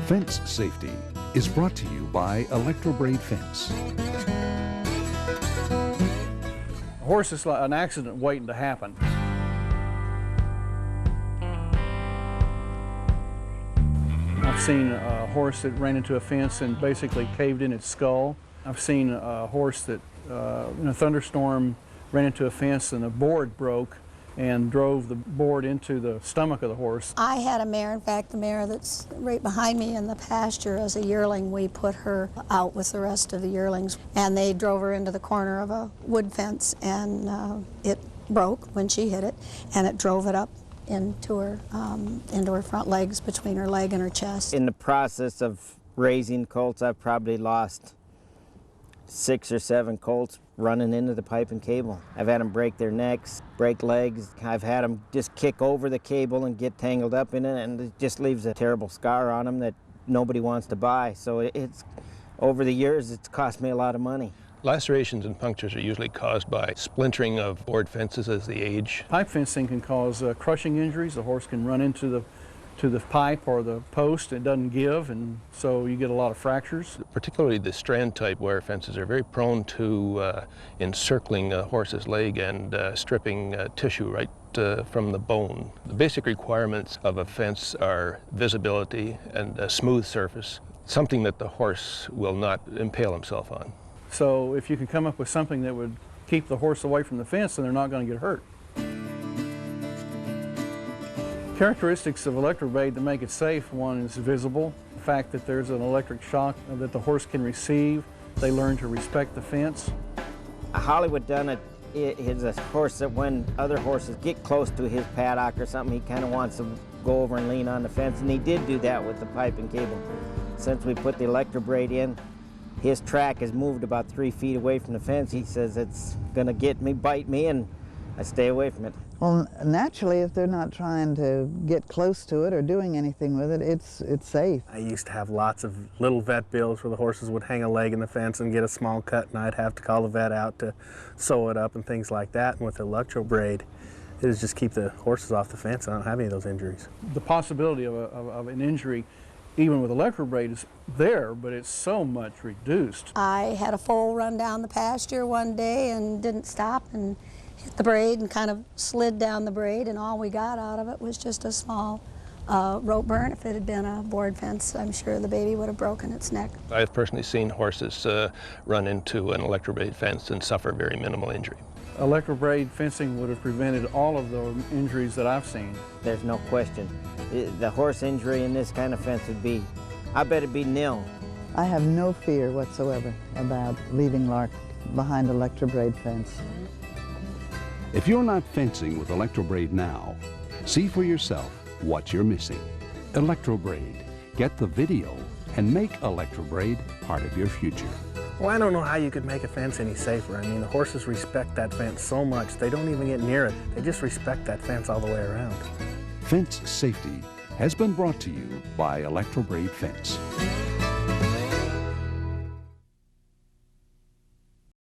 Fence safety is brought to you by ElectroBraid Fence. A horse is like an accident waiting to happen. I've seen a horse that ran into a fence and basically caved in its skull. I've seen a horse that in a thunderstorm ran into a fence and a board broke and drove the board into the stomach of the horse. I had a mare, in fact the mare that's right behind me in the pasture as a yearling. We put her out with the rest of the yearlings and they drove her into the corner of a wood fence and it broke when she hit it and it drove it up into her front legs, between her leg and her chest. In the process of raising colts, I've probably lost 6 or 7 colts running into the pipe and cable. I've had them break their necks, break legs. I've had them just kick over the cable and get tangled up in it, and it just leaves a terrible scar on them that nobody wants to buy. So it's, over the years, it's cost me a lot of money. Lacerations and punctures are usually caused by splintering of board fences as they age. Pipe fencing can cause crushing injuries. The horse can run into the pipe or the post. It doesn't give, and so you get a lot of fractures. Particularly the strand type wire fences are very prone to encircling a horse's leg and stripping tissue right from the bone. The basic requirements of a fence are visibility and a smooth surface, something that the horse will not impale himself on. So if you can come up with something that would keep the horse away from the fence, then they're not going to get hurt. Characteristics of ElectroBraid that make it safe: one is visible. The fact that there's an electric shock that the horse can receive. They learn to respect the fence. Hollywood done it is a horse that when other horses get close to his paddock or something, he kind of wants to go over and lean on the fence, and he did do that with the pipe and cable. Since we put the ElectroBraid in, his track has moved about 3 feet away from the fence. He says it's gonna get me, bite me, and I stay away from it. Well, naturally, if they're not trying to get close to it or doing anything with it, it's safe. I used to have lots of little vet bills where the horses would hang a leg in the fence and get a small cut, and I'd have to call the vet out to sew it up and things like that. And with ElectroBraid, it is just keep the horses off the fence. I don't have any of those injuries. The possibility of an injury, even with ElectroBraid, is there, but it's so much reduced. I had a foal run down the pasture one day and didn't stop and hit the braid and kind of slid down the braid, and all we got out of it was just a small rope burn. If it had been a board fence, I'm sure the baby would have broken its neck. I've personally seen horses run into an ElectroBraid fence and suffer very minimal injury. ElectroBraid fencing would have prevented all of the injuries that I've seen. There's no question. The horse injury in this kind of fence would be, I bet it'd be nil. I have no fear whatsoever about leaving Lark behind ElectroBraid fence. If you're not fencing with ElectroBraid now, see for yourself what you're missing. ElectroBraid. Get the video and make ElectroBraid part of your future. Well, I don't know how you could make a fence any safer. I mean, the horses respect that fence so much, they don't even get near it. They just respect that fence all the way around. Fence safety has been brought to you by ElectroBraid Fence.